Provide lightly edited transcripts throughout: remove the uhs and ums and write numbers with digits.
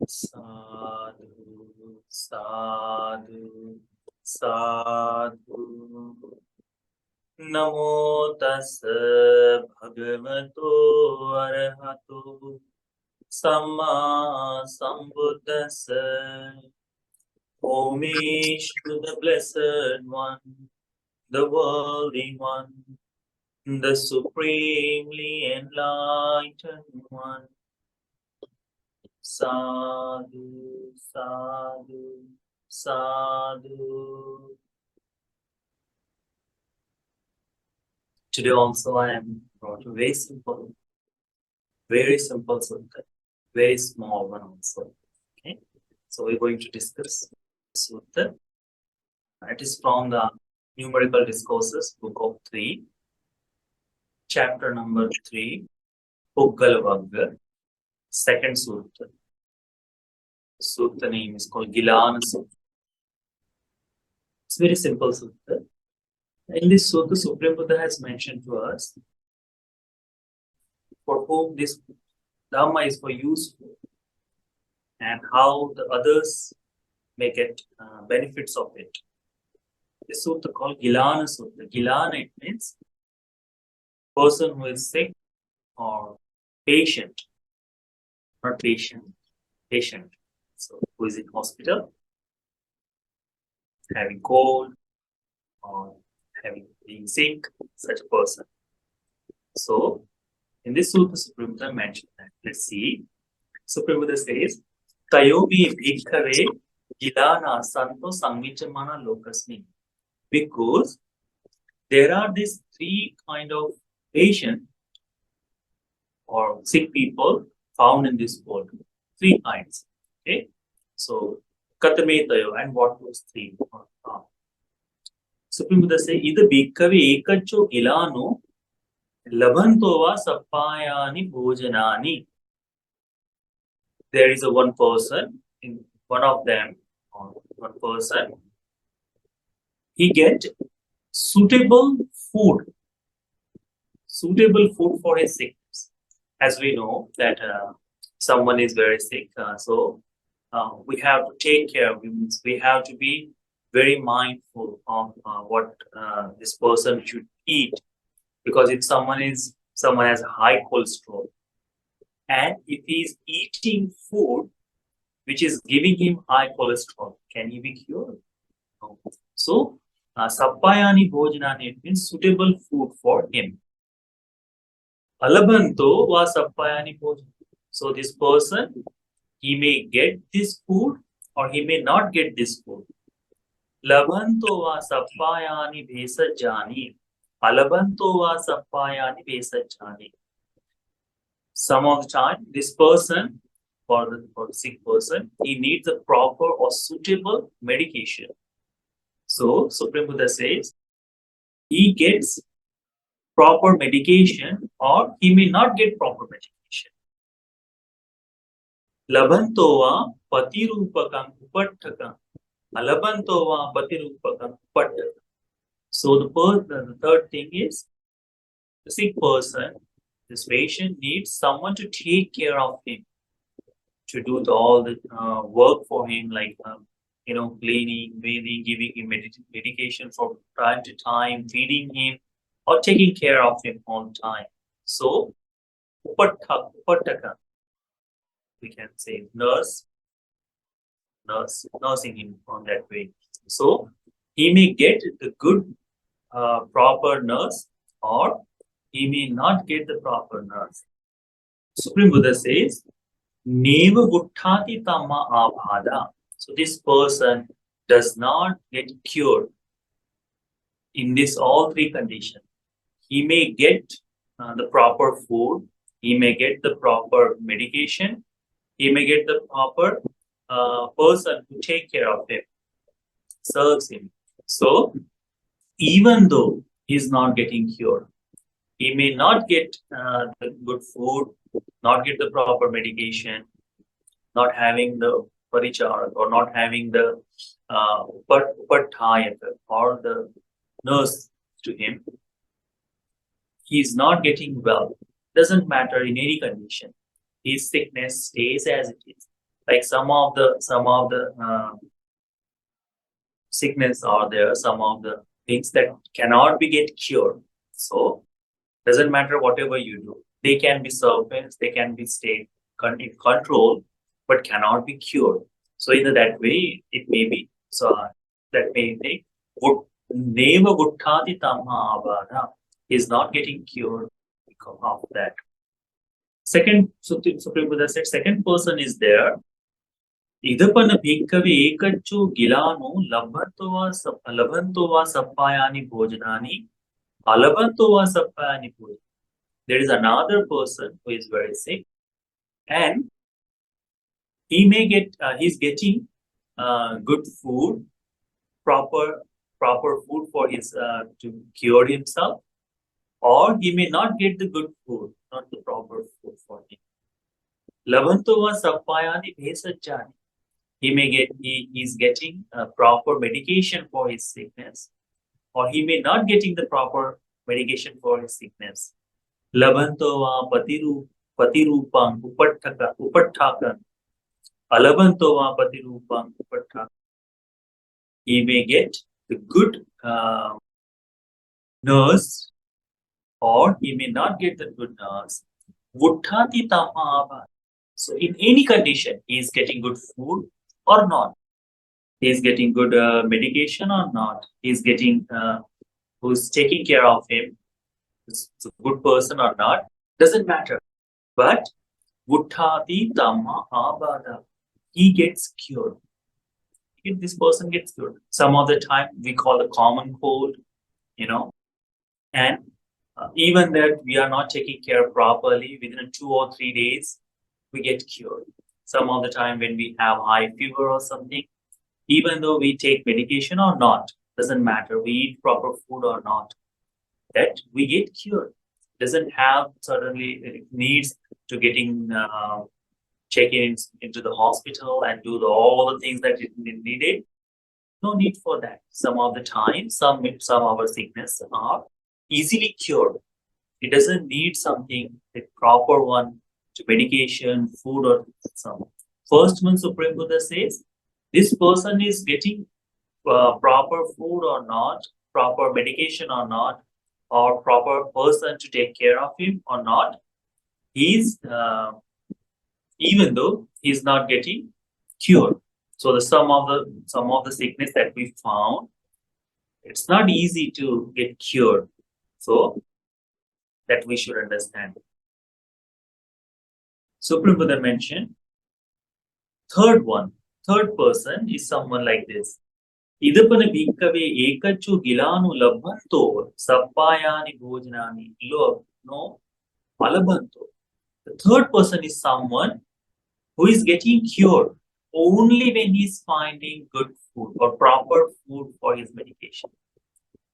Sadhu, sadhu, sadhu. Namo tassa bhagavato arahato samma sambuddhassa. Homage to the Blessed One, the Worthy One, the Supremely Enlightened One. Sadhu, sadhu, sadhu. Today also I am brought a very simple sutta, very small one also. Okay, so we're going to discuss sutta. It is from the Numerical Discourses, book of 3, chapter number 3, Puggalavagga, second sutta. Sutta name is called Gilāna Sutta. It's very simple sutta. In this sutta, Supreme Buddha has mentioned to us for whom this Dhamma is for useful and how the others may get benefits of it. This sutta called Gilāna Sutta. Gilāna, it means person who is sick or patient, not patient, patient. So who is in hospital, having cold or being sick, such a person. So in this sutta, Supreme Buddha mentioned that. Let's see. Supreme Buddha says, Tayobi bhikkhave Gilāna santo samvichamana lokasmi. Because there are these three kind of patient or sick people found in this world. Three kinds. Okay. So Katame Tayo, and what was three? Supreme Buddha says, Ida bhikkhave ekacho Gilāno labhantova sappayani bhojanani. There is a one person, in one of them, or one person, he get suitable food for his sickness. As we know that someone is very sick, so we have to take care of him. We have to be very mindful of what this person should eat, because if someone has high cholesterol, and if he is eating food which is giving him high cholesterol, can he be cured? No. So, sappayani bhojanani means suitable food for him. Alabhanto va sappayani bhojanani. So, this person, he may get this food or he may not get this food. Labhanto va sappayani bhesajani. Alabhanto va sappayani bhesajani. Some of the time, this person, for the sick person, he needs a proper or suitable medication. So, Supreme Buddha says, he gets proper medication or he may not get proper medication. Labhantova patirupakam upatthakam. Alabhantova patirupakam upatthakam. So, the third thing is, the sick person, this patient needs someone to take care of him, to do all the work for him, like cleaning, bathing, giving him medication from time to time, feeding him, or taking care of him all the time. So, upattaka, we can say nursing him on that way. So, he may get the good, proper nurse, or he may not get the proper nurse. Supreme Buddha says, Neva Vuttati Tamma Abhada. So this person does not get cured in this all three conditions. He may get the proper food, he may get the proper medication, he may get the proper person to take care of him, serves him. So even though he is not getting cured, he may not get the good food, not get the proper medication, not having the parichar, or not having the upattayaka or the nurse to him. He is not getting well. Doesn't matter in any condition. His sickness stays as it is. Like some of the sickness are there, some of the things that cannot be get cured. So doesn't matter whatever you do, they can be surfaced, they can be stayed in control, but cannot be cured. So in that way, it may be so that may they would neva vuttati tamma abada is not getting cured because of that. Second, Supreme Buddha said, second person is there. Idapana bhikkhave ekacchu gilānu labhanto va sappayani bhojanani alabanto va sappayani bhojanani. There is another person who is very sick, and he may get he's getting good food, proper food for his to cure himself, or he may not get the good food, not the proper food for him. Labhanto va sappayani bhesajjani. He is getting proper medication for his sickness, or he may not getting the proper medication for his sickness. Labhanto va patirupang upatthakan. Alabanto va patirupang upatthakan. He may get the good nurse, or he may not get the good nurse. Vuttati tamma. So in any condition, he is getting good food or not. He is getting good medication or not. He is getting who's taking care of him. Is a good person or not. Doesn't matter. But vuttati tamma abada. He gets cured. If this person gets cured, some of the time we call a common cold, and even that we are not taking care properly, within 2 or 3 days, we get cured. Some of the time when we have high fever or something, even though we take medication or not, doesn't matter, we eat proper food or not, that we get cured. Doesn't have certainly needs to getting checking into the hospital and do all the things that it needed. No need for that. Some of the time, some of our sickness are easily cured. It doesn't need something, a proper one, to medication, food, or some. First one, Supreme Buddha says, this person is getting proper food or not, proper medication or not, or proper person to take care of him or not. He's even though he's not getting cured. So the some of the sickness that we found, it's not easy to get cured. So that we should understand. Supreme Buddha mentioned third person is someone like this. Idapana bhikkhave ekacchu gilānu labhanto sappayani bhojanani no alabhanto. The third person is someone who is getting cured only when he is finding good food or proper food for his medication,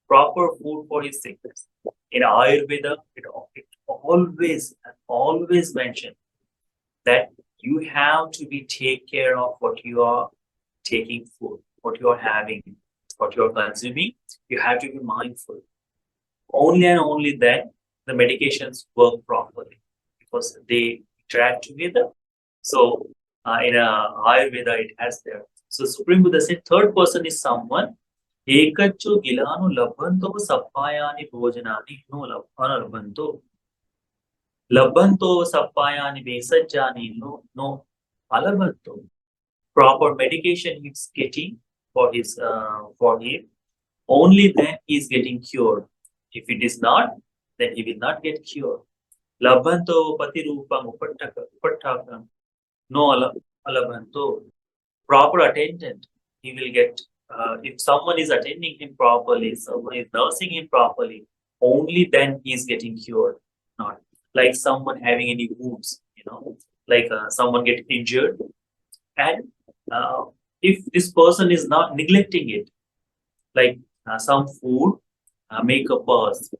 proper food for his sickness. In Ayurveda, it always mentioned that you have to take care of what you are taking food, what you are having, what you are consuming. You have to be mindful. Only and only then the medications work properly, because they interact together. So in Ayurveda, it has there. So Supreme Buddha said, third person is someone ekaccho gilānu labhanto sappayani bhojanani no analabhanto. Labhanto sappayani vesajjani no alabhanto. Proper medication he's getting for him. Only then he's getting cured. If it is not, then he will not get cured. Labhanto patirupam upatthakan no alabhanto. Proper attendant, he will get. If someone is attending him properly, someone is nursing him properly, only then he is getting cured. Not like someone having any wounds, like someone get injured, and if this person is not neglecting it, like some food make a pus,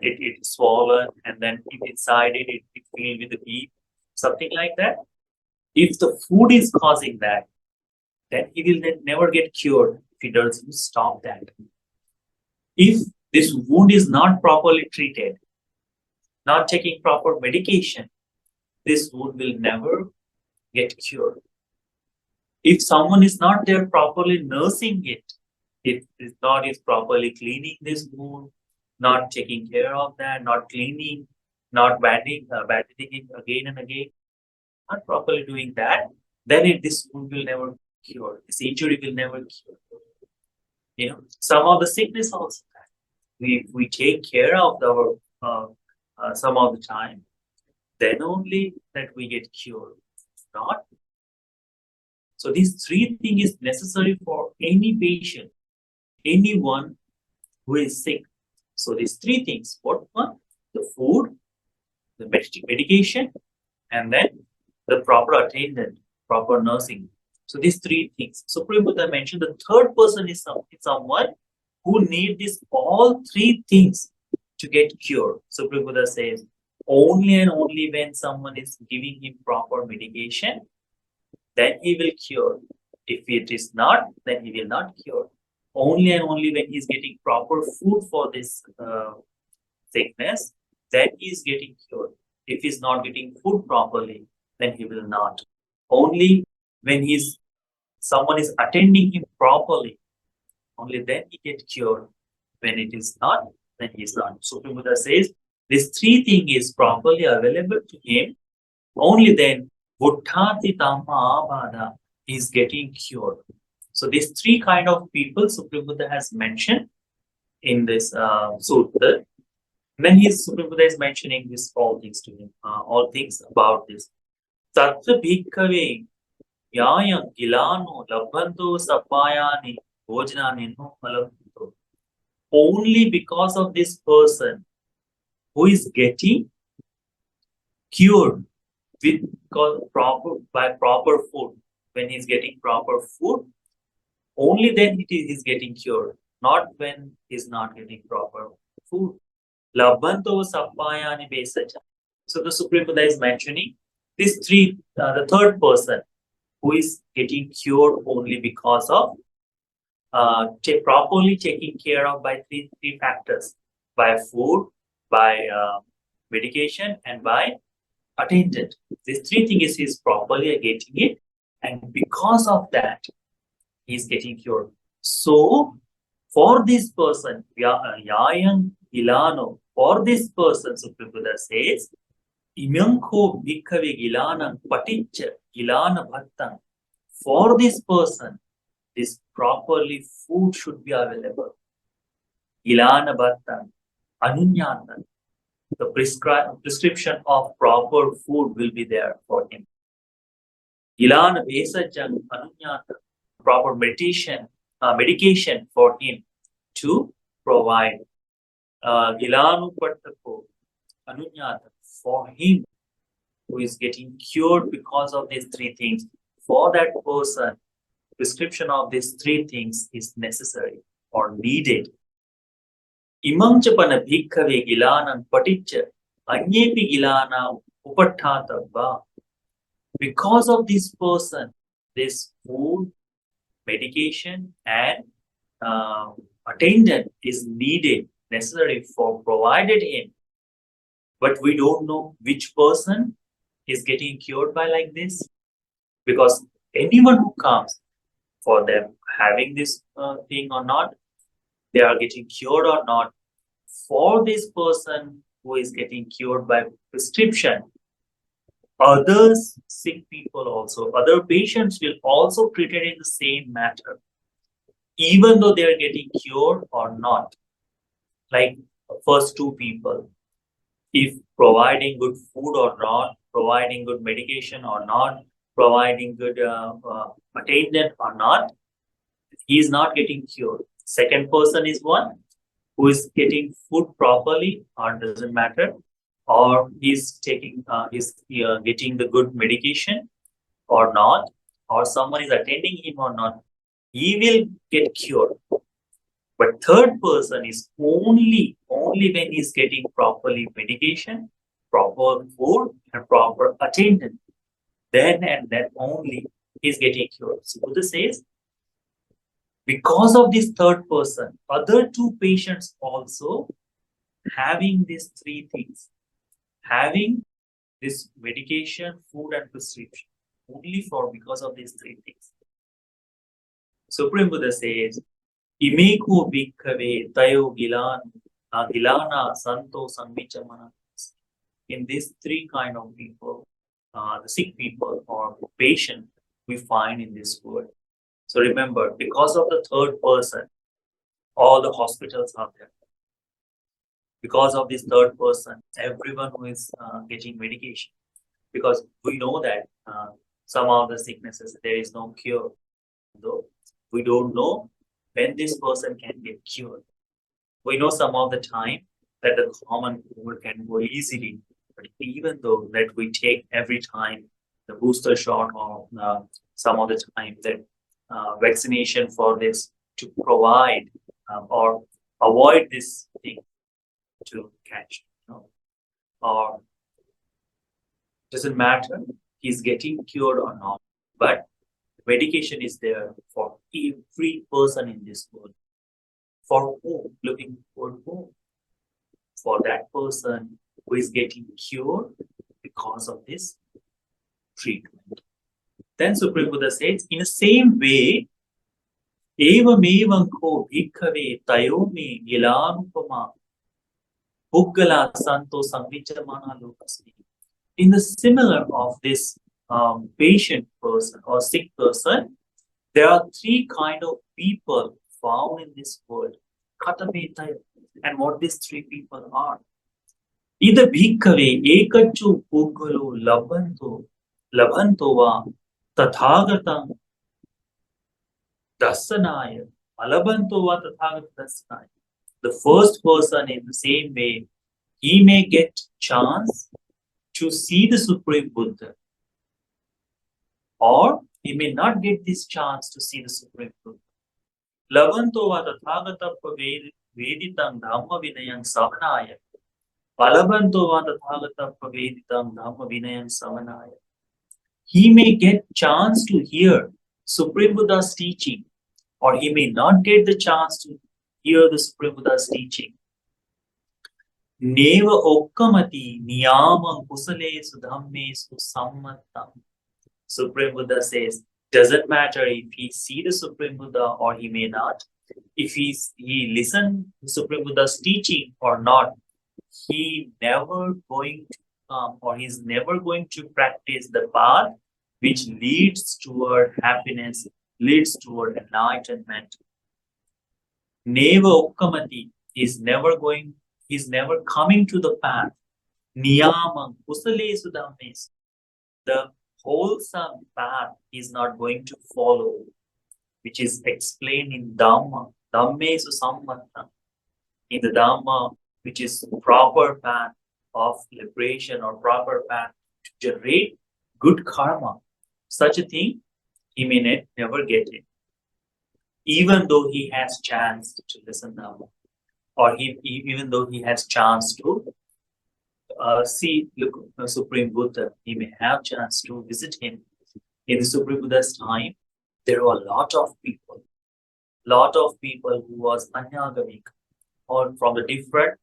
it's swollen, and then inside it filled with the heat, something like that. If the food is causing that, then he will never get cured if he doesn't stop that. If this wound is not properly treated, not taking proper medication, this wound will never get cured. If someone is not there properly nursing it, if is not is properly cleaning this wound, not taking care of that, not cleaning, not bandaging it again and again, not properly doing that, then this wound will never cure. This injury will never cure. Some of the sickness also we take care of our some of the time, then only that we get cured. Not so. These three things is necessary for any patient, anyone who is sick. So these three things: what one? The food, the medication, and then the proper attendant, proper nursing. So these three things. Supreme Buddha mentioned the third person is someone who need these all three things to get cured. Supreme Buddha says only and only when someone is giving him proper medication, then he will cure. If it is not, then he will not cure. Only and only when he's getting proper food for this sickness, then he is getting cured. If he's not getting food properly, then he will not. Only when someone is attending him properly, only then he get cured. When it is not, then he is not. Supreme Buddha says this three thing is properly available to him, only then Buddhati Dhamma Abhada is getting cured. So these three kind of people Supreme Buddha has mentioned in this sutta. Then Supreme Buddha is mentioning this all things to him, all things about this. Tatra bhikkhave yayam gilano labbanto sapayani bhojanani no malabanto. Only because of this person who is getting cured with proper food, when he's getting proper food, only then he's getting cured, not when he's not getting proper food. Labbanto sappayani besacha. So the Supreme Buddha is mentioning these three, the third person who is getting cured only because of properly taken care of by three factors: by food, by medication, and by attendant. These three things is properly getting it, and because of that, he is getting cured. So, for this person, Yayang Gilāno, for this person, Supreme Buddha says, Imyanko Bhikkhave Gilāna Paticca Gilāna Bhattang. For this person, this properly food should be available. Gilāna Bhattang, Anunyatan. The prescription of proper food will be there for him. Gilāna Vesajang Anunyatan. Proper medication for him to provide. Gilānu Pattako Anunyatan. For him who is getting cured because of these three things, for that person, prescription of these three things is necessary or needed. Imam chapana bhikkhave Gilāna paticca anyepi Gilāna upatthātabba. Because of this person, this food, medication, and attendant is needed, necessary for provided him. But we don't know which person is getting cured by like this, because anyone who comes for them having this thing or not, they are getting cured or not. For this person who is getting cured by prescription, others sick people also, other patients will also treated in the same matter, even though they are getting cured or not. Like first two people, if providing good food or not, providing good medication or not, providing good attendant or not, he is not getting cured. Second person is one who is getting food properly or doesn't matter, or he's taking getting the good medication or not, or someone is attending him or not, he will get cured. But third person is only when he's getting properly medication, proper food, and proper attendant. Then and then only he's getting cured. So Buddha says, because of this third person, other two patients also having these three things, having this medication, food, and prescription, only for because of these three things. Supreme Buddha says, Imeko bhikkhave tayo gilana santo samvichamana. In these three kind of people, the sick people or patient we find in this world. So remember, because of the third person, all the hospitals are there. Because of this third person, everyone who is getting medication. Because we know that some of the sicknesses, there is no cure. Though we don't know when this person can get cured. We know some of the time that the common cold can go easily, but even though that we take every time the booster shot or some of the time that vaccination for this to provide or avoid this thing to catch, or doesn't matter he's getting cured or not, but medication is there for every person in this world. For whom? Looking for whom? For that person who is getting cured because of this treatment. Then Supreme Buddha says, in the same way, evam evam ko bhikkhave tayomi gilanupama puggala santo samvichamana lokasmi. In the similar of this patient person or sick person, there are three kind of people found in this world. And what these three people are. Either bhikkhave ekachu puggalo labhanto va tathagatam dasanaya alabhanto va tathagatam dasanaya. The first person in the same way, he may get chance to see the Supreme Buddha, or he may not get this chance to see the Supreme Buddha. Labhanto va tathagatam veditam dhamma vinayam savanaya. Palabhanto va tathagatam veditam dhamma vinayam savanaya. He may get chance to hear Supreme Buddha's teaching, or he may not get the chance to hear the Supreme Buddha's teaching. Neva okkamati niyamam kusalesu dhammesu sammattam. Supreme Buddha says, doesn't matter if he see the Supreme Buddha or he may not. If he listen to Supreme Buddha's teaching or not, he never going to come or he's never going to practice the path which leads toward happiness, leads toward enlightenment. Neva okkamati is never going, he's never coming to the path. Niyamam kusalesu dhammesu. The wholesome path is not going to follow, which is explained in Dhamma, Dhammesu sammattam. In the Dhamma, which is proper path of liberation or proper path to generate good karma. Such a thing, he may never get it. Even though he has chance to listen Dhamma, or even though he has chance to see the Supreme Buddha, he may have chance to visit him. In the Supreme Buddha's time, there were a lot of people who was anyagamik, or from the different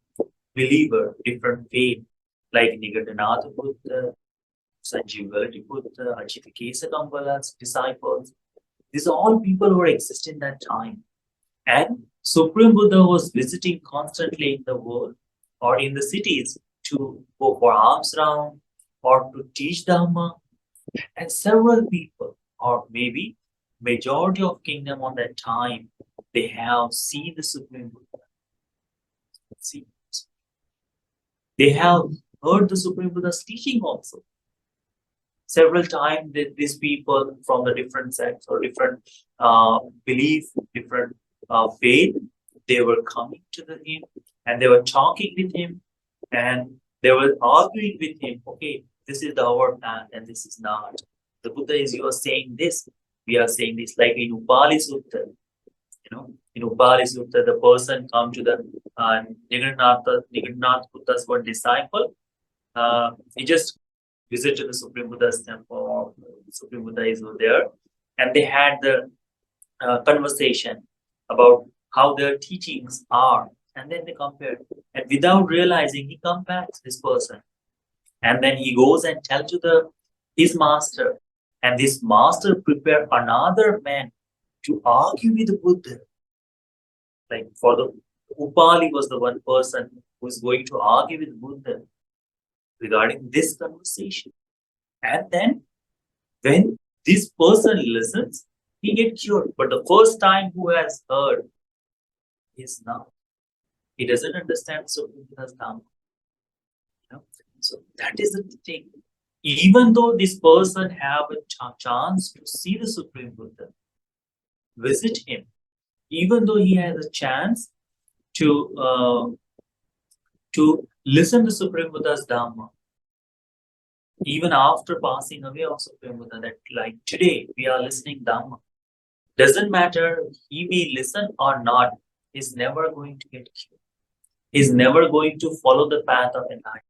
believer, different faith, like Nigadhanatha Buddha, Sanjeevati Buddha, Achitakesa Kambala's disciples. These are all people who exist in that time. And Supreme Buddha was visiting constantly in the world or in the cities to go for alms round or to teach Dhamma. And several people, or maybe majority of kingdom on that time, they have seen the Supreme Buddha. See, they have heard the Supreme Buddha's teaching also. Several times these people from the different sects or different belief, different faith, they were coming to him and they were talking with him and they were arguing with him. Okay, this is our path and this is not. The Buddha is, you are saying this, we are saying this. Like in Upali Sutta, in Upali Sutta, the person come to the Nigadhanath Buddha's one disciple. He just visited the Supreme Buddha's temple. Supreme Buddha is over there, and they had the conversation about how their teachings are, and then they compared. And without realizing, he comes back to this person, and then he goes and tells to his master, and this master prepared another man to argue with Buddha. Like for the Upali was the one person who is going to argue with Buddha regarding this conversation. And then when this person listens, he gets cured. But the first time who has heard is now. He doesn't understand Supreme Buddha's Dhamma. You know? So that is the thing. Even though this person have a chance to see the Supreme Buddha, visit him, even though he has a chance to listen to Supreme Buddha's Dhamma, even after passing away of Supreme Buddha, that like today we are listening Dhamma, doesn't matter he may listen or not, he's never going to get cured. He's never going to follow the path of enlightenment.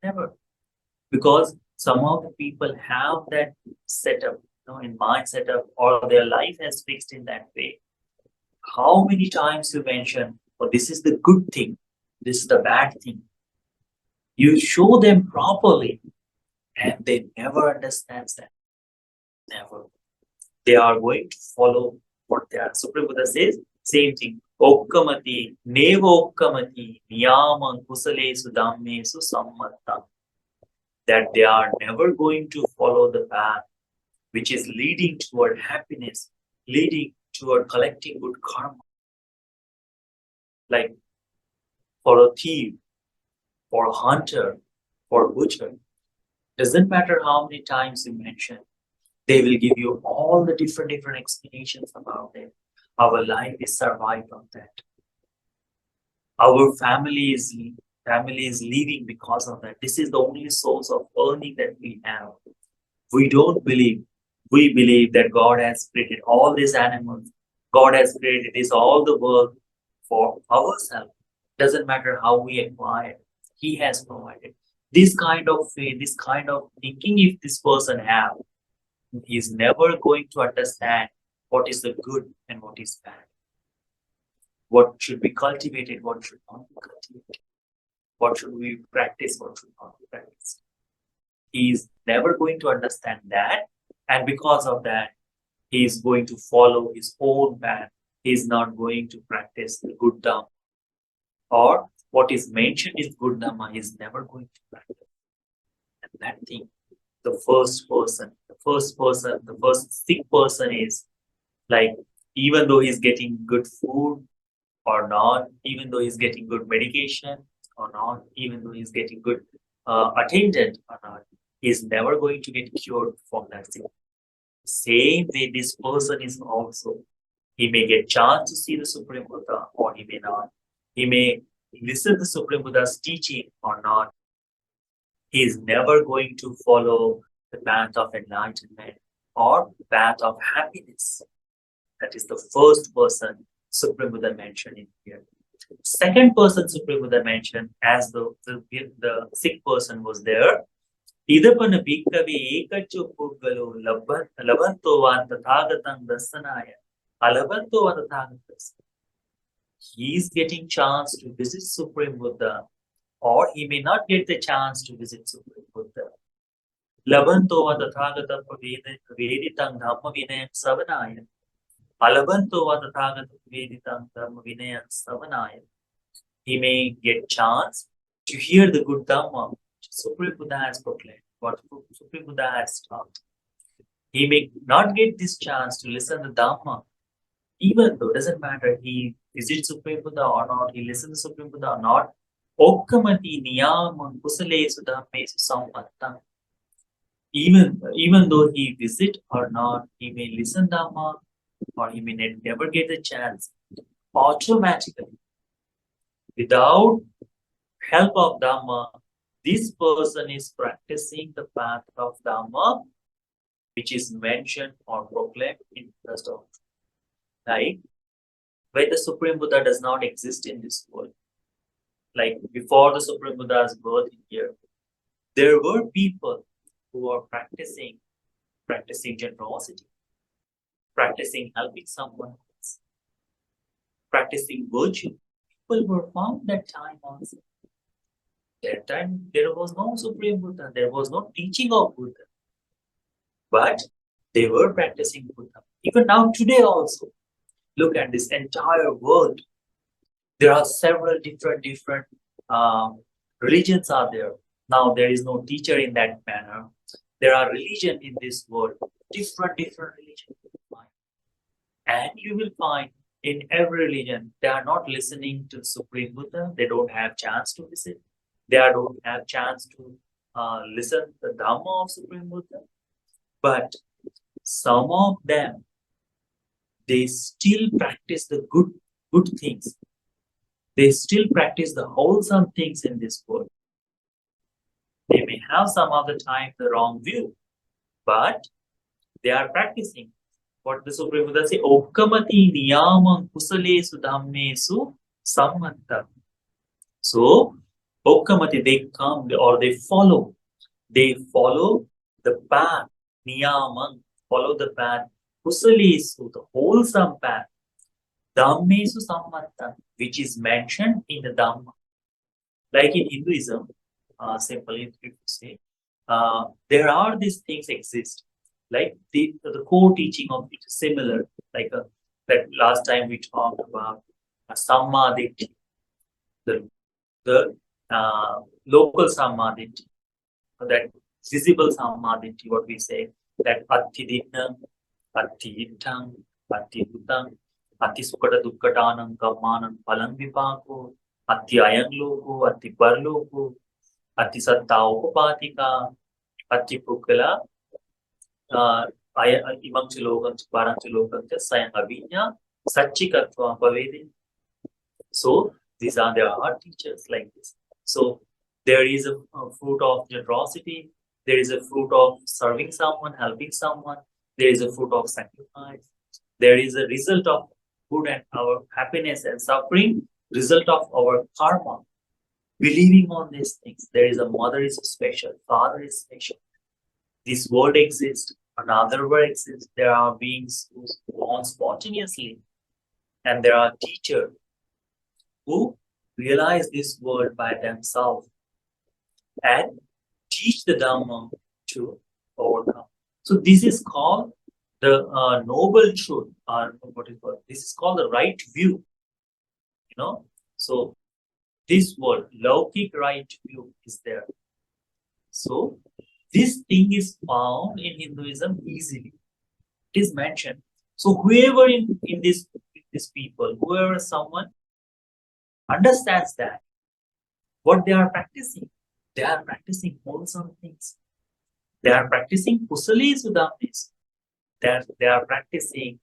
Never. Because some of the people have that setup, in mind setup, or their life has fixed in that way. How many times you mention, oh, this is the good thing, this is the bad thing. You show them properly, and they never understand that. Never. They are going to follow what they are. Supreme Buddha says, same thing. Okkamati, neva okkamati, niyamang kusalesu dhammesu sammatta. That they are never going to follow the path which is leading toward happiness, leading toward collecting good karma. Like for a thief, for a hunter, for a butcher, doesn't matter how many times you mention, they will give you all the different explanations about it. Our life is survived on that. Our family is living because of that. This is the only source of earning that we have. We don't believe. We believe that God has created all these animals. God has created all the world for ourselves. Doesn't matter how we acquire. He has provided. This kind of faith, this kind of thinking, if this person have, he is never going to understand what is the good and what is bad. What should be cultivated, what should not be cultivated. What should we practice, what should not be practiced. He is never going to understand that. And because of that, he is going to follow his own path. He is not going to practice the good Dhamma. Or what is mentioned is good Dhamma, he is never going to practice. And that thing, the first sick person is like, even though he's getting good food or not, even though he's getting good medication or not, even though he's getting good attendant or not, he's never going to get cured from that thing. Same way this person is also. He may get chance to see the Supreme Buddha or he may not. He may listen to Supreme Buddha's teaching or not. He is never going to follow the path of enlightenment or the path of happiness. That is the first person Supreme Buddha mentioned in here. Second person Supreme Buddha mentioned as the sick person was there. Idapana bhikkave ekacho puggalo labanto va tathagatang dasanaya. Alabanto va tathagatas. He is getting chance to visit Supreme Buddha, or he may not get the chance to visit Supreme Buddha. Labanto va tathagata veditang dhamma vinayam savanaya. Alabanto va tathagata veditang dhamma vinayam savanaya. He may get chance to hear the good Dhamma which Supreme Buddha has proclaimed, what Supreme Buddha has taught. He may not get this chance to listen to Dhamma, even though it doesn't matter he visits Supreme Buddha or not, he listens to Supreme Buddha or not. Okkamati niyamam kusalesu dhammesu sammatta. Even though he visit or not, he may listen Dhamma or he may never get the chance. Automatically, without help of Dhamma, this person is practicing the path of Dhamma, which is mentioned or proclaimed in the doctrine. Like, when the Supreme Buddha does not exist in this world, like before the Supreme Buddha's birth here, there were people who were practicing generosity, practicing helping someone else, practicing virtue. People were found that time also. That time there was no Supreme Buddha, there was no teaching of Buddha. But they were practicing Buddha. Even now, today also, look at this entire world. There are several different religions are there. Now there is no teacher in that manner. There are religion in this world, different religions. And you will find in every religion, they are not listening to Supreme Buddha. They don't have chance to listen. They don't have chance to listen the Dhamma of Supreme Buddha. But some of them, they still practice the good things. They still practice the wholesome things in this world. They may have some other time the wrong view, but they are practicing. What the Supreme Buddha say, Okkamati niyamam kusalesu dhammesu sammattam. So, Okkamati, they come or they follow. They follow the path, niyamam, follow the path, kusalesu, the wholesome path, dhammesu sammattam, which is mentioned in the Dhamma. Like in Hinduism, simply if you say, there are these things exist. Like the core teaching of it is similar. Like that last time we talked about Sammaditi, the local Sammaditi, that visible Sammaditi, what we say, that Atti Dinam, Atti Ittang, Atti Bhutang, Atti Sukata Dukkatanam, Kammanam, Palang Vipako, Atti Ayang Loko, Atti Parloko, Atti Satta Upapatika, Atti Pukala, Imam Chilokam, Parang Chilokam, Sayang Avinya, Satchikatva Pavedi. So these are their art teachers like this. So there is a fruit of generosity, there is a fruit of serving someone, helping someone, there is a fruit of sacrifice, there is a result of good and our happiness and suffering, result of our karma. Believing on these things, there is a mother is special, father is special. This world exists, another world exists. There are beings who born spontaneously, and there are teachers who realize this world by themselves and teach the Dhamma to overcome. So this is called the noble truth, or what is called? This is called the right view. So this world, Laukik right view is there. So this thing is found in Hinduism easily. It is mentioned. So whoever in this people, whoever someone understands that what they are practicing wholesome things. They are practicing kusali sudhamis. They are practicing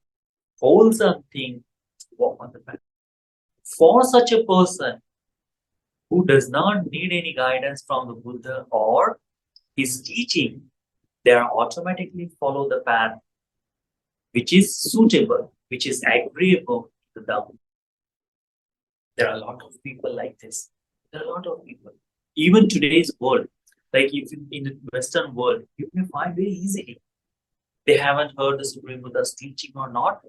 wholesome things to walk on the path. For such a person who does not need any guidance from the Buddha or his teaching, they are automatically follow the path which is suitable, which is agreeable to the Dhamma. There are a lot of people like this. There are a lot of people. Even today's world, like if in the Western world, you can find very easily. They haven't heard the Supreme Buddha's teaching or not,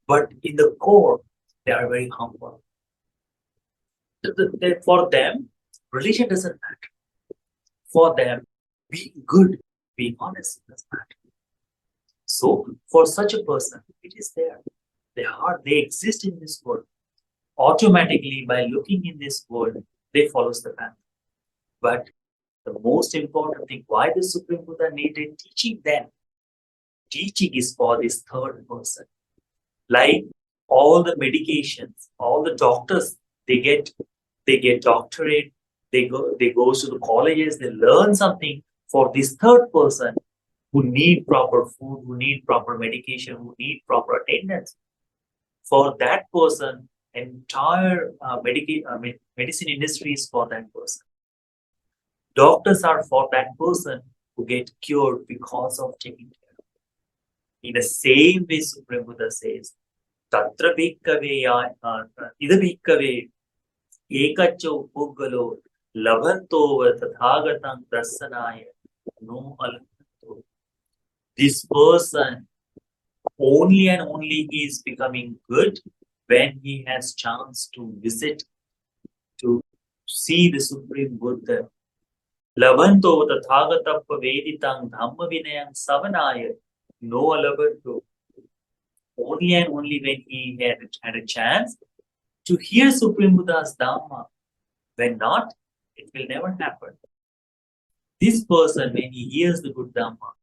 but in the core, they are very humble. For them, religion doesn't matter. For them, being good, being honest doesn't matter. So, for such a person, it is there. They exist in this world. Automatically, by looking in this world, they follow the path. But the most important thing, why the Supreme Buddha needed teaching them? Teaching is for this third person. Like all the medications, all the doctors, they get doctorate, they go to the colleges, they learn something for this third person who need proper food, who need proper medication, who need proper attendance. For that person, entire medicine industry is for that person. Doctors are for that person who get cured because of taking care. In the same way, Supreme Buddha says, Tatra bhikkave ida bhikkave ekacho puggalo labhanto tathagatam darshanaya no alabhanto. This person only and only is becoming good when he has chance to visit, to see the Supreme Buddha. Labhanto tathagatam veditang dhamma vinayam savanaya no alabhanto. only and only when he had a chance to hear Supreme Buddha's Dhamma. When not, it will never happen. This person, when he hears the good Dhamma,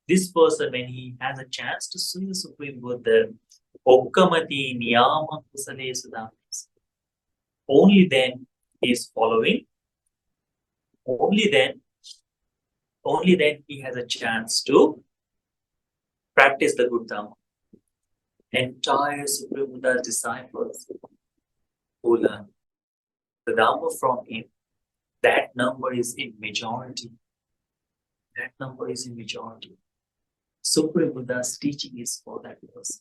this person, when he has a chance to see the Supreme Buddha, Okkamati Niyama Kusale Sudhamis, only then he is following, only then he has a chance to practice the good Dhamma. Entire Supreme Buddha's disciples who learn the Dhamma from him, that number is in majority. That number is in majority. Supreme Buddha's teaching is for that person.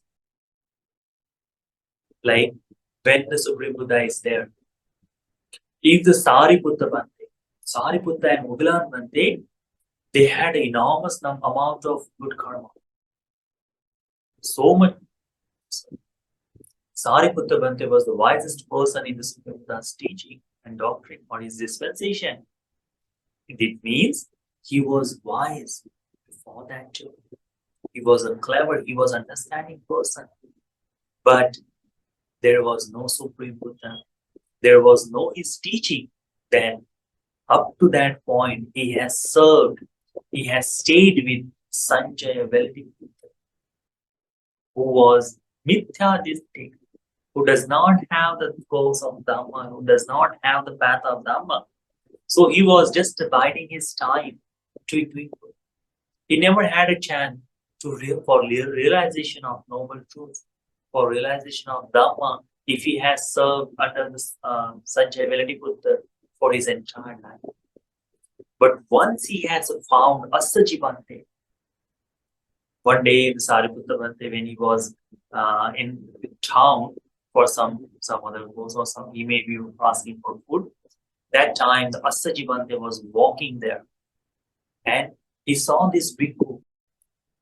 Like when the Supreme Buddha is there, if the Sariputta and Gilāna Bhante, they had an enormous amount of good karma. So much. Sariputta Bhante was the wisest person in the Supreme Buddha's teaching and doctrine on his dispensation. It means he was wise before that too. He was a clever, he was an understanding person. But there was no Supreme Buddha. There was no his teaching. Then up to that point, he has served, he has stayed with Sanjaya Veldi, who was Mithyadistic, who does not have the goals of Dhamma, who does not have the path of Dhamma. So he was just biding his time to people. He never had a chance for realization of noble truth, for realization of Dhamma, if he has served under the Sanjaya Veldi Buddha for his entire life. But once he has found Assaji Bhante, one day the Sariputta Bhante, when he was in town for some other goals or some, he may be asking for food. That time the Assaji Bhante was walking there and he saw this bhikkhu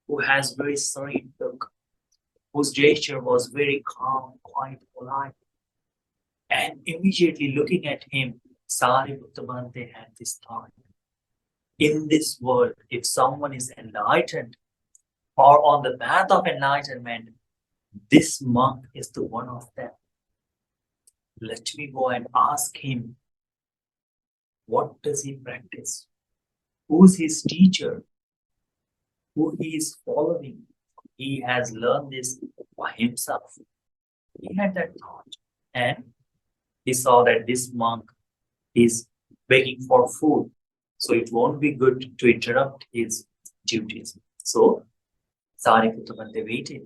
who has very serene look, whose gesture was very calm, quite polite. And immediately looking at him, Sariputta Bhante had this thought. In this world, if someone is enlightened or on the path of enlightenment, this monk is the one of them. Let me go and ask him, what does he practice? Who's his teacher? Who he is following? He has learned this by himself. He had that thought. And he saw that this monk is begging for food. So it won't be good to interrupt his duties. So Sariputta Bhante waited.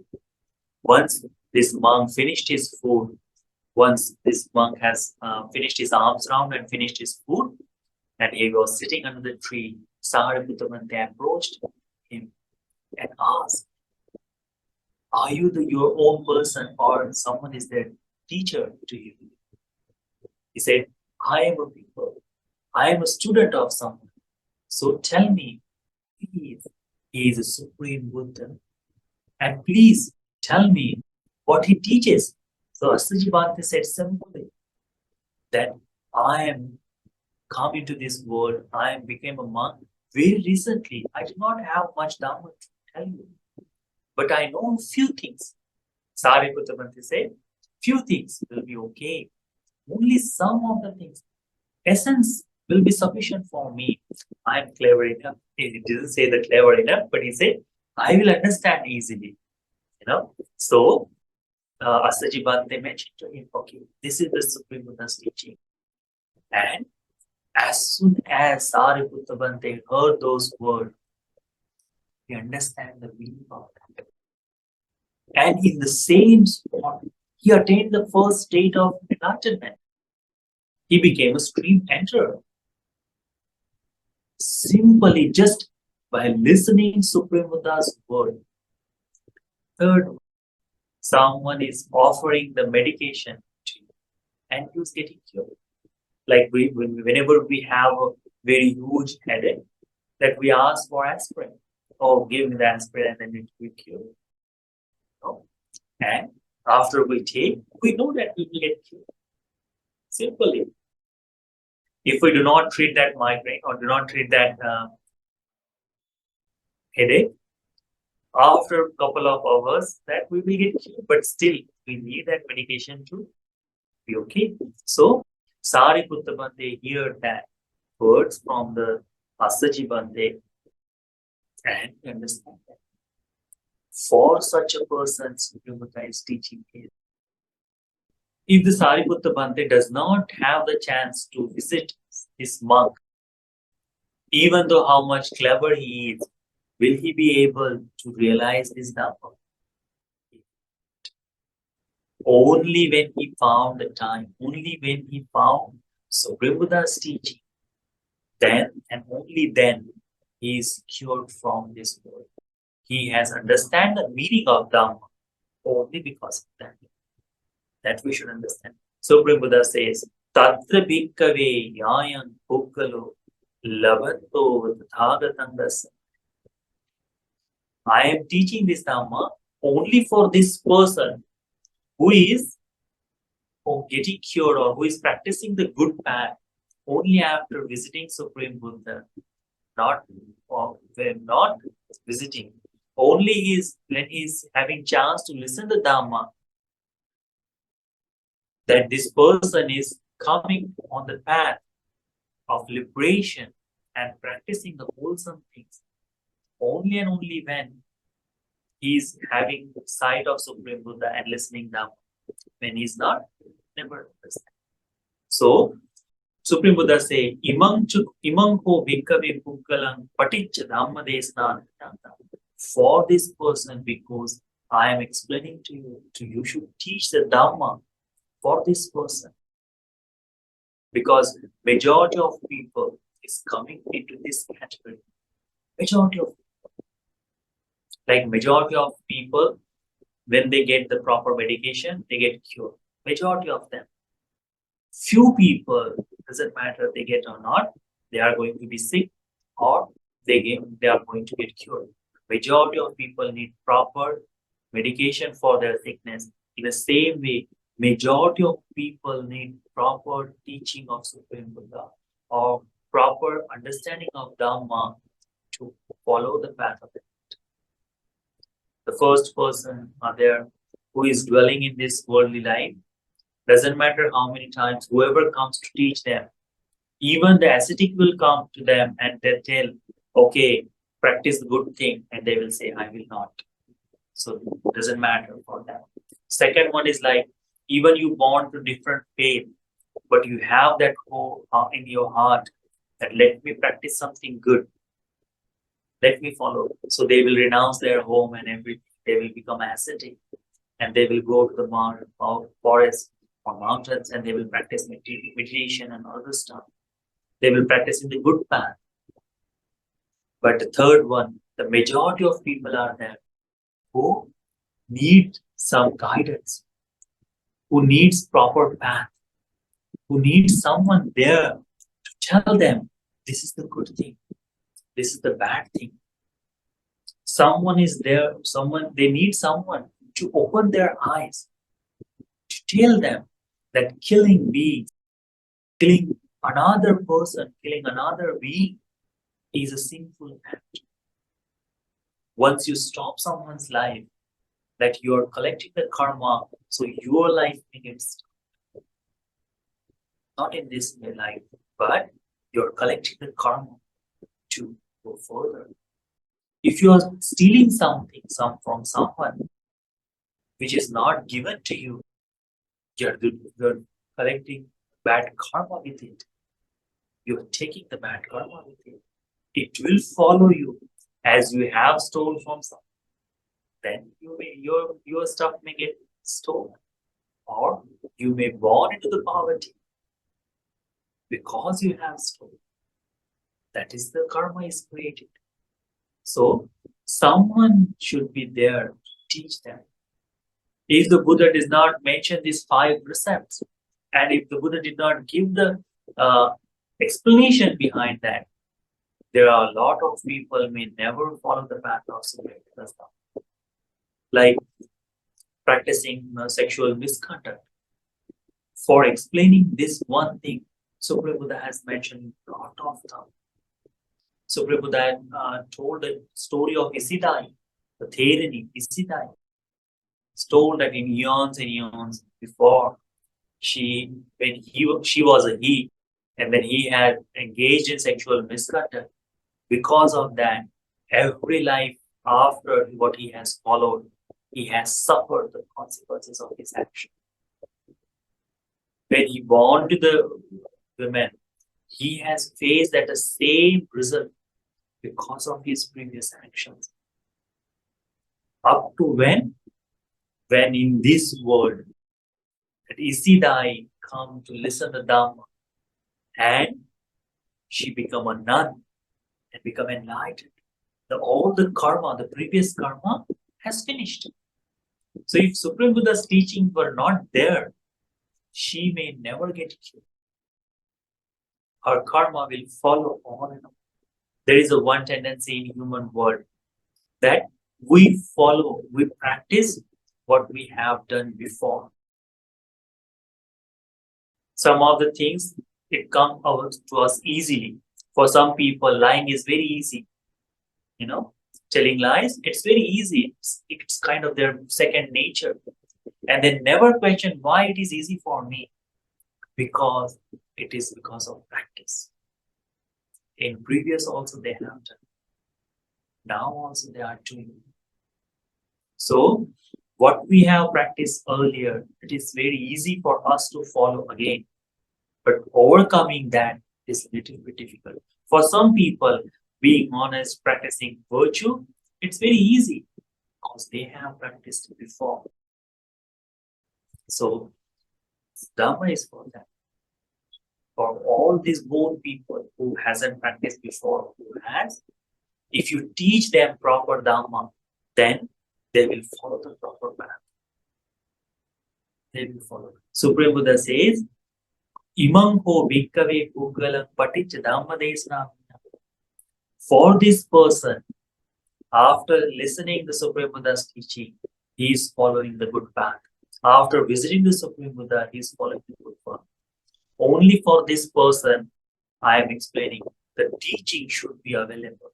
Once this monk finished his food, once this monk has finished his arms round and finished his food, and he was sitting under the tree, Sariputta Bhante approached him and asked, are you your own person or someone is their teacher to you? He said, I am a people. I am a student of someone. So tell me, please, he is a Supreme Buddha. And please tell me what he teaches. So Assaji Bhante said simply that I am come into this world, I became a monk very recently. I do not have much Dhamma to tell you. But I know a few things. Sariputta Bhante said, few things will be okay. Only some of the things. Essence will be sufficient for me. I am clever enough. He didn't say that clever enough, but he said, I will understand easily. So Assaji Bhante mentioned to him, okay, this is the Supreme Buddha's teaching. And as soon as Sariputta Bhante heard those words, he understand the meaning of that. And in the same spot, he attained the first state of enlightenment. He became a stream enterer. Simply just by listening Supreme Buddha's word. Third, someone is offering the medication to you and he's getting cured. Like whenever we have a very huge headache, that we ask for aspirin. Oh, give me the aspirin and then it will cure. No? And after we take, we know that we will get cured. Simply. If we do not treat that migraine or do not treat that headache, After a couple of hours, that we will get cured, but still we need that medication to be okay. So Sariputta Bhante heard that words from the Asaji Bhante and understand that for such a person, Supreme Buddha is teaching is if the Sariputta Bhante does not have the chance to visit this monk, even though how much clever he is, will he be able to realize this Dhamma? Only when he found the time, only when he found Supreme Buddha's teaching, then and only then he is cured from this world. He has understand the meaning of Dhamma only because of that. That we should understand. Supreme Buddha says, Tatra bhikkave yayan pukkalo labato tathagatandas. I am teaching this Dhamma only for this person who is getting cured or who is practicing the good path only after visiting Supreme Buddha, not when not visiting. Only is when he is having chance to listen to Dhamma, that this person is coming on the path of liberation and practicing the wholesome things. Only and only when he is having sight of Supreme Buddha and listening Dhamma. When he is not, never understand. So Supreme Buddha say, imang ho bhikkave pukkalang paticca dhamma desna. For this person, because I am explaining to you should teach the Dhamma for this person. Because majority of people is coming into this category. Majority of people, when they get the proper medication, they get cured. Majority of them. Few people, doesn't matter they get or not, they are going to be sick or they are going to get cured. Majority of people need proper medication for their sickness. In the same way, majority of people need proper teaching of Supreme Buddha or proper understanding of Dhamma to follow the path of it. The first person are there who is dwelling in this worldly life. Doesn't matter how many times, whoever comes to teach them, even the ascetic will come to them and they tell, okay, practice the good thing, and they will say, I will not. So it doesn't matter for them. Second one is like, even you born to different faith, but you have that hope in your heart that let me practice something good. Let me follow. So they will renounce their home and everything. They will become ascetic and they will go to the forest or mountains and they will practice meditation and other stuff. They will practice in the good path. But the third one, the majority of people are there who need some guidance, who needs proper path, who needs someone there to tell them, this is the good thing, this is the bad thing. Someone is there, they need someone to open their eyes, to tell them that killing beings, killing another person, killing another being is a sinful act. Once you stop someone's life, that you are collecting the karma, so your life begins. Not in this life, but you're collecting the karma to go further. If you are stealing something from someone which is not given to you, you're collecting bad karma with it. You're taking the bad karma with it. It will follow you as you have stolen from someone. Then your stuff may get stolen, or you may born into the poverty because you have stolen. That is the karma is created. So someone should be there to teach them. If the Buddha does not mention these 5 precepts, and if the Buddha did not give the explanation behind that, there are a lot of people may never follow the path of Supreme Buddha's Dhamma. Like practicing sexual misconduct. For explaining this one thing, Supreme Buddha has mentioned a lot of time. Supreme Buddha told the story of Isidai. the Therani, Isitai, is told that in eons and eons before, she was a he, and when he had engaged in sexual misconduct, because of that, every life after what he has followed, he has suffered the consequences of his action. When he born to the women, he has faced that the same result because of his previous actions. Up to when? When in this world, that Isidai come to listen to Dhamma, and she become a nun and become enlightened. All the karma, the previous karma, has finished. So if Supreme Buddha's teachings were not there, she may never get cured. Her karma will follow on and on. There is a one tendency in human world that we practice what we have done before. Some of the things, it comes out to us easily. For some people, lying is very easy. Telling lies, it's very easy. It's kind of their second nature. And they never question why it is easy for me. Because it is because of practice. In previous also they have done. Now also they are doing. So what we have practiced earlier, it is very easy for us to follow again. But overcoming that is a little bit difficult. For some people, being honest, practicing virtue, it's very easy because they have practiced before. So Dhamma is for that. For all these born people who hasn't practiced before, who has, if you teach them proper Dhamma, then they will follow the proper path. They will follow. Supreme Buddha says, Imam ho bhikkave puggalam paticca dhamma desana. For this person, after listening to the Supreme Buddha's teaching, he is following the good path. After visiting the Supreme Buddha, he is following the good path. Only for this person, I am explaining, the teaching should be available.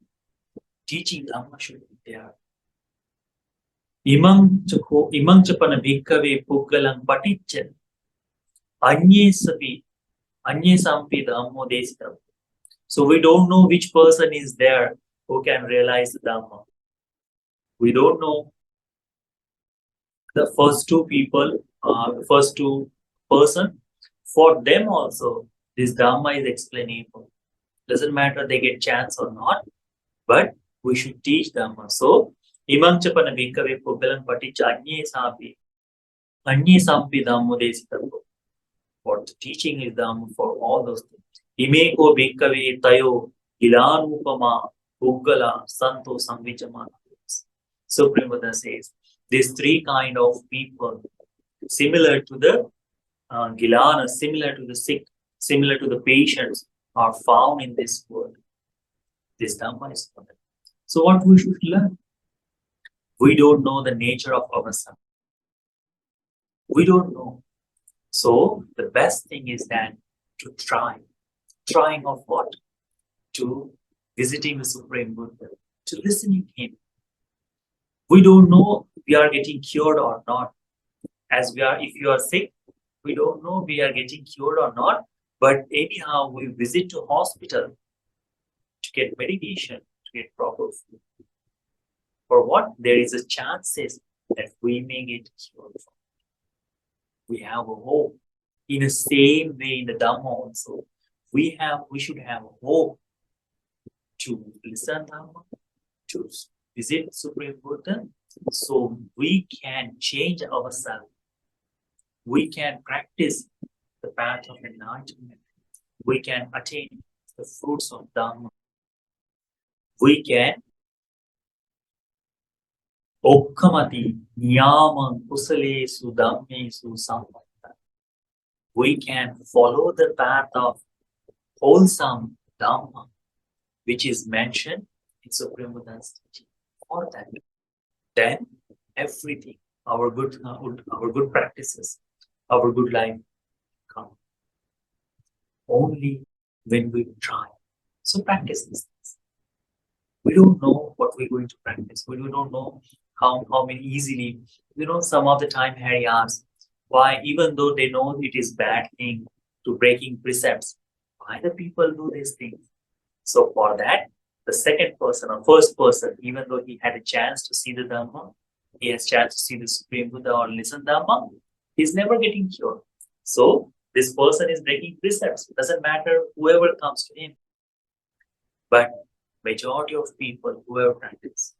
Teaching Dhamma should be there. Imam chapana bhikkave puggalam paticca anye sampi dhammo desitam. So we don't know which person is there who can realize the Dhamma. We don't know the first two people, first two person. For them also, this Dhamma is explainable. Doesn't matter they get chance or not, but we should teach Dhamma. So, imam chapana bhikkave puggalam paticca anye sampi dhammo desitam. For the teaching is Dhamma for all those things. Imeko bhikkave tayo Gilāna puggala santo samvicamana. Supreme Buddha says, these three kind of people, similar to the Gilāna, similar to the sick, similar to the patients, are found in this world. This Dhamma is for them. So what we should learn? We don't know the nature of ourselves. We don't know. So the best thing is that to try. Trying of what? To visiting the Supreme Buddha, to listening to him. We don't know we are getting cured or not. If you are sick, we don't know we are getting cured or not. But anyhow, we visit to hospital to get medication, to get proper food. For what? There is a chances that we may get cured. We have a hope. In the same way, in the Dhamma also, we should have hope to listen Dhamma, to visit Supreme Buddha, so we can change ourselves. We can practice the path of enlightenment. We can attain the fruits of Dhamma. We can okkamati niyamam kusalesu dhammesu sampata. We can follow the path of wholesome Dhamma, which is mentioned in Supreme Buddha's teaching. For that, then everything, our good practices, our good life come only when we try. So practice these things. We don't know what we're going to practice. We don't know how many easily. Some of the time Harry asks, why, even though they know it is bad thing to breaking precepts, why the people do these things? So for that, the second person or first person, even though he had a chance to see the Dhamma, he has chance to see the Supreme Buddha or listen Dhamma, he's never getting cured. So this person is breaking precepts. Doesn't matter whoever comes to him. But majority of people who have practiced,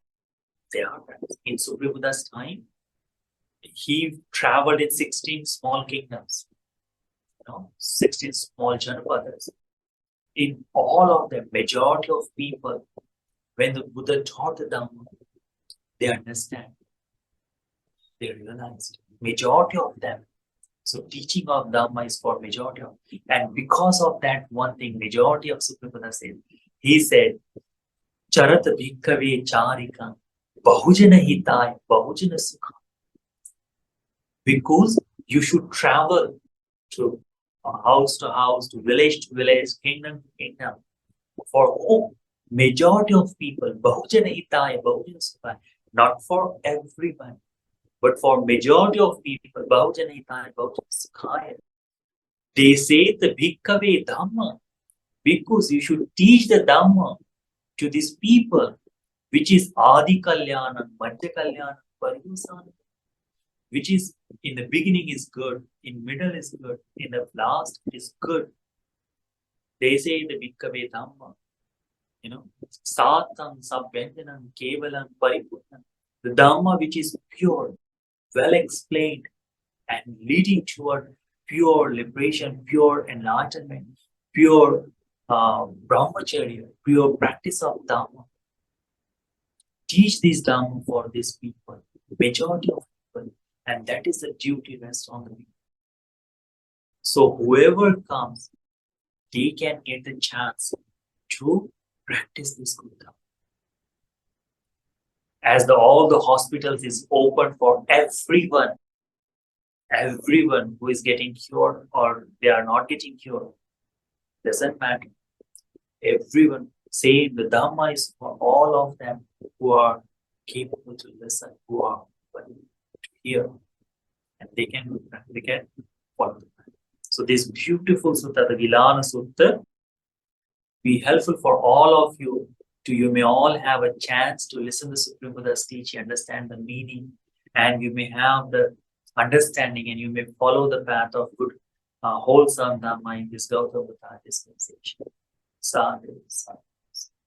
they are practicing. In Supreme Buddha's time, he traveled in 16 small kingdoms, 16 small Janapadas. In all of them, majority of people, when the Buddha taught the Dhamma, they understand, they realized. Majority of them. So teaching of Dhamma is for majority of, and because of that one thing, majority of Supreme Buddha said, he said, Charat bhikkhave charika, bahujana hitaya, bahujana sukha. Because you should travel to house, to village, kingdom to kingdom. For whom? Majority of people, bahujana hitaya, bahujana sukha. Not for everyone, but for majority of people, bahujana hitaya, bahujana sukhaya. They say the bhikkhave dhamma, because you should teach the dhamma to these people, which is adi kalyana, madhya kalyana, parivasana, which is in the beginning is good, in middle is good, in the last is good. They say the bhikkhave dhamma, satam, sabhyanjanam, kevalam, paripurnam, the dhamma which is pure, well explained, and leading toward pure liberation, pure enlightenment, pure brahmacharya, pure practice of dhamma. Teach this dhamma for these people, majority of people, and that is the duty rests on the people. So whoever comes, they can get the chance to practice this good dhamma. As all the hospitals is open for everyone who is getting cured or they are not getting cured, doesn't matter. Everyone, say the Dhamma is for all of them who are capable to listen, who are to hear, and they can follow. So this beautiful sutta, the Gilāna Sutta, be helpful for all of you. You may all have a chance to listen to Supreme Buddha's teaching, understand the meaning, and you may have the understanding, and you may follow the path of good, wholesome Dhamma in this Gautama Buddha dispensation. Sadhu, sadhu.